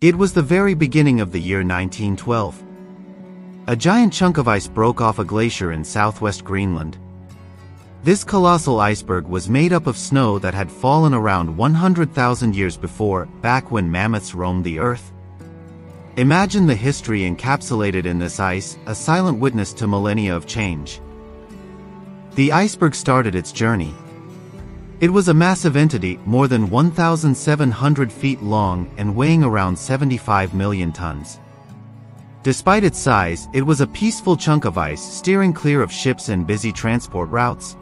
It was the very beginning of the year 1912. A giant chunk of ice broke off a glacier in southwest Greenland. This colossal iceberg was made up of snow that had fallen around 100,000 years before, back when mammoths roamed the earth. Imagine the history encapsulated in this ice, a silent witness to millennia of change. The iceberg started its journey. It was a massive entity, more than 1,700 feet long and weighing around 75 million tons. Despite its size, it was a peaceful chunk of ice steering clear of ships and busy transport routes.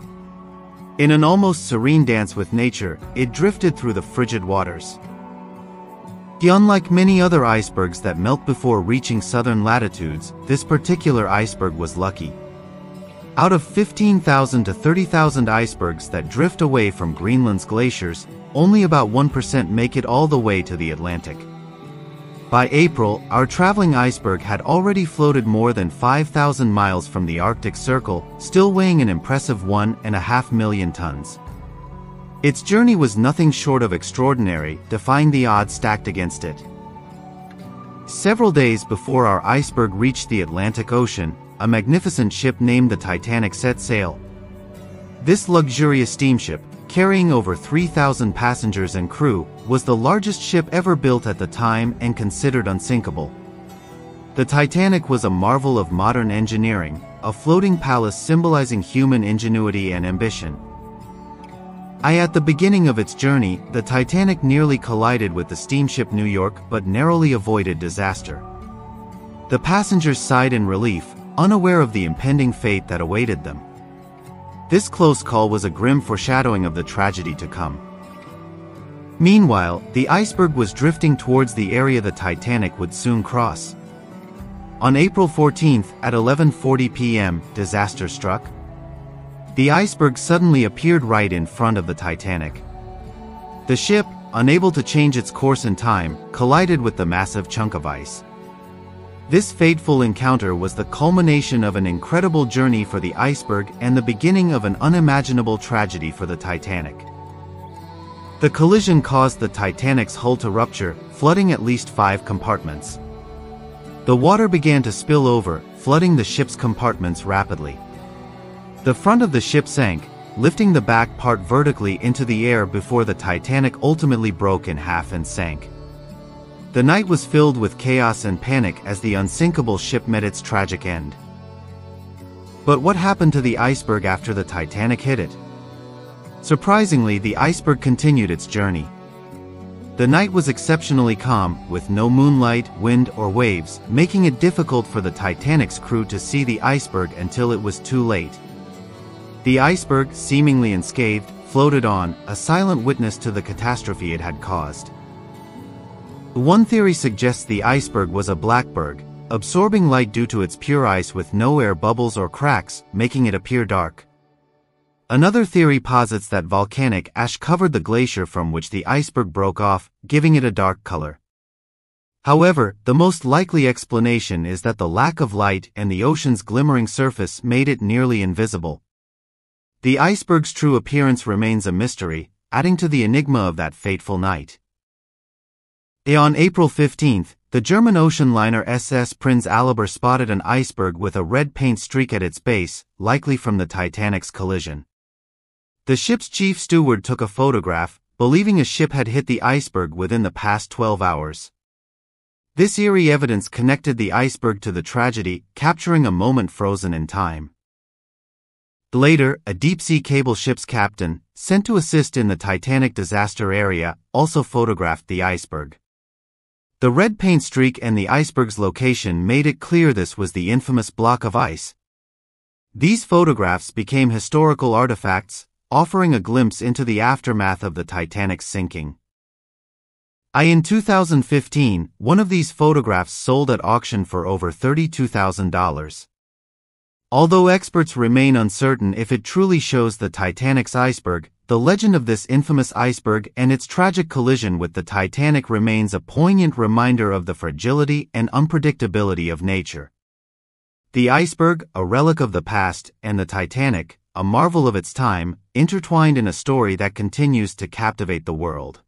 In an almost serene dance with nature, it drifted through the frigid waters. Unlike many other icebergs that melt before reaching southern latitudes, this particular iceberg was lucky. Out of 15,000 to 30,000 icebergs that drift away from Greenland's glaciers, only about 1% make it all the way to the Atlantic. By April, our traveling iceberg had already floated more than 5,000 miles from the Arctic Circle, still weighing an impressive 1.5 million tons. Its journey was nothing short of extraordinary, defying the odds stacked against it. Several days before our iceberg reached the Atlantic Ocean, a magnificent ship named the Titanic set sail. This luxurious steamship, carrying over 3,000 passengers and crew, was the largest ship ever built at the time and considered unsinkable. The Titanic was a marvel of modern engineering, a floating palace symbolizing human ingenuity and ambition. At the beginning of its journey, the Titanic nearly collided with the steamship New York but narrowly avoided disaster. The passengers sighed in relief, unaware of the impending fate that awaited them. This close call was a grim foreshadowing of the tragedy to come. Meanwhile, the iceberg was drifting towards the area the Titanic would soon cross. On April 14th, at 11:40 p.m., disaster struck. The iceberg suddenly appeared right in front of the Titanic. The ship, unable to change its course in time, collided with the massive chunk of ice. This fateful encounter was the culmination of an incredible journey for the iceberg and the beginning of an unimaginable tragedy for the Titanic. The collision caused the Titanic's hull to rupture, flooding at least 5 compartments. The water began to spill over, flooding the ship's compartments rapidly. The front of the ship sank, lifting the back part vertically into the air before the Titanic ultimately broke in half and sank. The night was filled with chaos and panic as the unsinkable ship met its tragic end. But what happened to the iceberg after the Titanic hit it? Surprisingly, the iceberg continued its journey. The night was exceptionally calm, with no moonlight, wind, or waves, making it difficult for the Titanic's crew to see the iceberg until it was too late. The iceberg, seemingly unscathed, floated on, a silent witness to the catastrophe it had caused. One theory suggests the iceberg was a blackberg, absorbing light due to its pure ice with no air bubbles or cracks, making it appear dark. Another theory posits that volcanic ash covered the glacier from which the iceberg broke off, giving it a dark color. However, the most likely explanation is that the lack of light and the ocean's glimmering surface made it nearly invisible. The iceberg's true appearance remains a mystery, adding to the enigma of that fateful night. On April 15th, the German ocean liner SS Prinz Albert spotted an iceberg with a red paint streak at its base, likely from the Titanic's collision. The ship's chief steward took a photograph, believing a ship had hit the iceberg within the past 12 hours. This eerie evidence connected the iceberg to the tragedy, capturing a moment frozen in time. Later, a deep-sea cable ship's captain, sent to assist in the Titanic disaster area, also photographed the iceberg. The red paint streak and the iceberg's location made it clear this was the infamous block of ice. These photographs became historical artifacts, offering a glimpse into the aftermath of the Titanic's sinking. In 2015, one of these photographs sold at auction for over $32,000. Although experts remain uncertain if it truly shows the Titanic's iceberg, the legend of this infamous iceberg and its tragic collision with the Titanic remains a poignant reminder of the fragility and unpredictability of nature. The iceberg, a relic of the past, and the Titanic, a marvel of its time, intertwined in a story that continues to captivate the world.